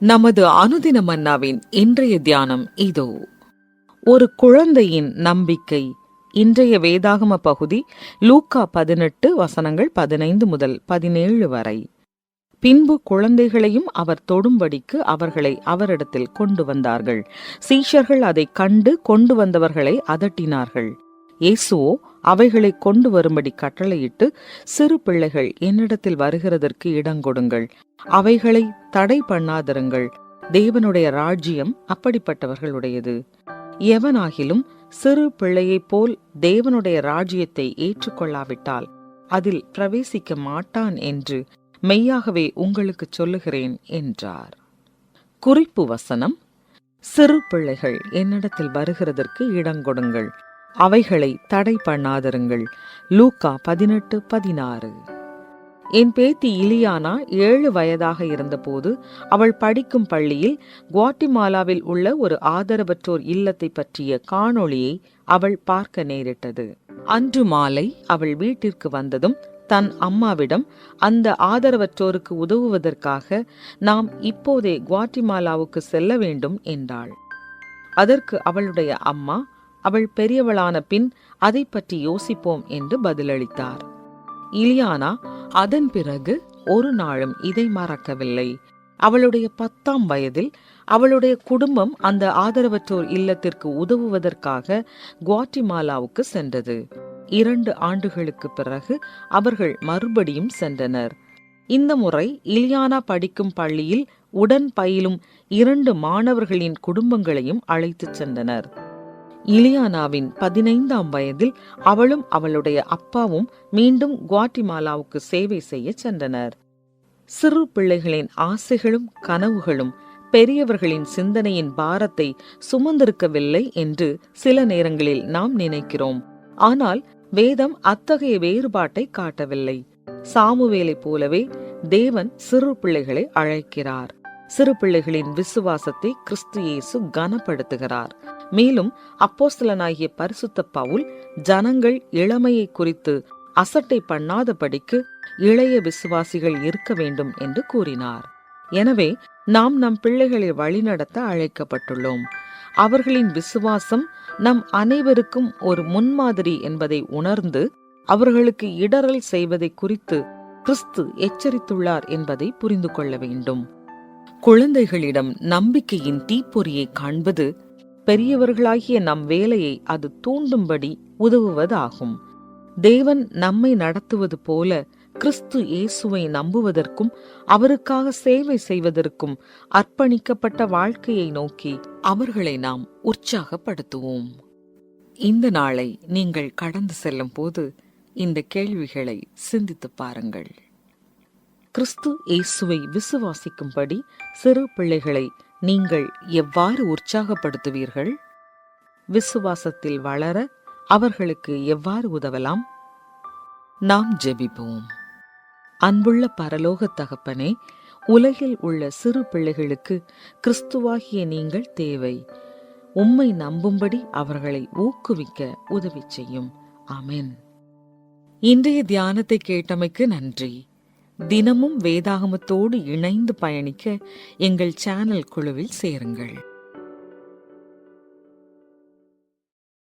நமது அனுதின மன்னாவின் இன்றைய தியானம் இதோ. ஒரு குழந்தையின் நம்பிக்கை. இன்றைய வேதாகம பகுதி லூக்கா 18 வசனங்கள் 15 முதல் 17 வரை. பின்பு குழந்தைகளையும் அவர் தொடும்படிக்கு அவர்களை அவரிடத்தில் கொண்டு வந்தார்கள். சீஷர்கள் அதை கண்டு கொண்டு வந்தவர்களை அதட்டினார்கள். இயேசுவோ அவைகளை கொண்டு வரும்படி கட்டளையிட்டு, சிறு பிள்ளைகள் என்னிடத்தில் வருகிறதற்கு இடங்கொடுங்கள், அவைகளை தடை பண்ணாதிருங்கள், தேவனுடைய ராஜ்யம் அப்படிப்பட்டவர்களுடையது. எவனாகிலும் சிறு பிள்ளையைப் போல் தேவனுடைய ராஜ்யத்தை ஏற்றுக்கொள்ளாவிட்டால் அதில் பிரவேசிக்க மாட்டான் என்று மெய்யாகவே உங்களுக்கு சொல்லுகிறேன் என்றார். குறிப்பு வசனம்: சிறு பிள்ளைகள் என்னிடத்தில் வருகிறதற்கு இடங்கொடுங்கள், அவைகளை தடை பண்ணாதிருங்கள். லூக்கா 18:16. என் பேத்தி இலியானா 7 வயதாக இருந்தபோது அவள் படிக்கும் பள்ளியில் குவாட்டிமாலாவில் உள்ள ஒரு ஆதரவற்றோர் இல்லத்தை பற்றிய காணொளியை அவள் பார்க்க நேரிட்டது. அன்று மாலை அவள் வீட்டிற்கு வந்ததும் தன் அம்மாவிடம், அந்த ஆதரவற்றோருக்கு உதவுவதற்காக நாம் இப்போதே குவாட்டிமாலாவுக்கு செல்ல வேண்டும் என்றாள். அதற்கு அவளுடைய அம்மா, அவள் பெரியவளான பின் அதை பற்றி யோசிப்போம் என்று பதிலளித்தார். இலியானா அதன் பிறகு ஒரு நாளும் இதை மறக்கவில்லை. அவளுடைய 10ஆம் வயதில் அவளுடைய குடும்பம் அந்த ஆதரவற்றோர் இல்லத்திற்கு உதவுவதற்காக குவாட்டிமாலாவுக்கு சென்றது. 2 ஆண்டுகளுக்கு பிறகு அவர்கள் மறுபடியும் சென்றனர். இந்த முறை இலியானா படிக்கும் பள்ளியில் உடன் பயிலும் 2 மாணவர்களின் குடும்பங்களையும் அழைத்துச் சென்றனர். இலியானாவின் 15ஆம் வயதில் அவளும் அவளுடைய அப்பாவும் மீண்டும் குவாட்டிமாலாவுக்கு சேவை செய்ய சென்றனர். சிறு பிள்ளைகளின் ஆசைகளும் கனவுகளும் பெரியவர்களின் சிந்தனையின் பாரத்தை சுமந்திருக்கவில்லை என்று சில நேரங்களில் நாம் நினைக்கிறோம். ஆனால் வேதம் அத்தகைய வேறுபாட்டை காட்டவில்லை. சாமுவேலைப் போலவே தேவன் சிறு பிள்ளைகளை அழைக்கிறார். சிறு பிள்ளைகளின் விசுவாசத்தை கிறிஸ்து இயேசு கனப்படுத்துகிறார். மேலும் அப்போஸ்தலனாகிய பரிசுத்த பவுல் ஜனங்கள் இளமையை குறித்து அசட்டை பண்ணாதபடிக்கு இளைய விசுவாசிகள் இருக்க வேண்டும் என்று கூறினார். எனவே நாம் நம் பிள்ளைகளை வழிநடத்த அழைக்கப்பட்டுள்ளோம். அவர்களின் விசுவாசம் நம் அனைவருக்கும் ஒரு முன்மாதிரி என்பதை உணர்ந்து அவர்களுக்கு இடரல் செய்வதை குறித்து கிறிஸ்து எச்சரித்துள்ளார் என்பதை புரிந்து கொள்ள வேண்டும். குழந்தைகளிடம் நம்பிக்கையின் தீப்பொறியை காண்பது பெரியவர்களாகிய நம் வேலையை அது தூண்டும்படி உதவுவதாகும். தேவன் நம்மை நடத்துவது போல கிறிஸ்து இயேசுவை நம்புவதற்கும் அவருக்காக சேவை செய்வதற்கும் அர்ப்பணிக்கப்பட்ட வாழ்க்கையை நோக்கி அவர்களை நாம் உற்சாகப்படுத்துவோம். இந்த நாளை நீங்கள் கடந்து செல்லும் போது இந்த கேள்விகளை சிந்தித்து பாருங்கள். கிறிஸ்து இயேசுவை விசுவாசிக்கும்படி சிறு பிள்ளைகளை நீங்கள் எவ்வாறு உற்சாகப்படுத்துவீர்கள்? விசுவாசத்தில் வளர அவர்களுக்கு எவ்வாறு உதவலாம்? நாம் ஜெபிப்போம். அன்புள்ள பரலோக தகப்பனே, உலகில் உள்ள சிறு பிள்ளைகளுக்கு கிறிஸ்துவாகிய நீங்கள் தேவை. உம்மை நம்பும்படி அவர்களை ஊக்குவிக்க உதவி செய்யும். ஆமென். இன்றைய தியானத்தை கேட்டமைக்கு நன்றி. தினமும் வேதாகமத்தோடு இணைந்து பயணிக்க எங்கள் சேனல் குழுவில் சேருங்கள்.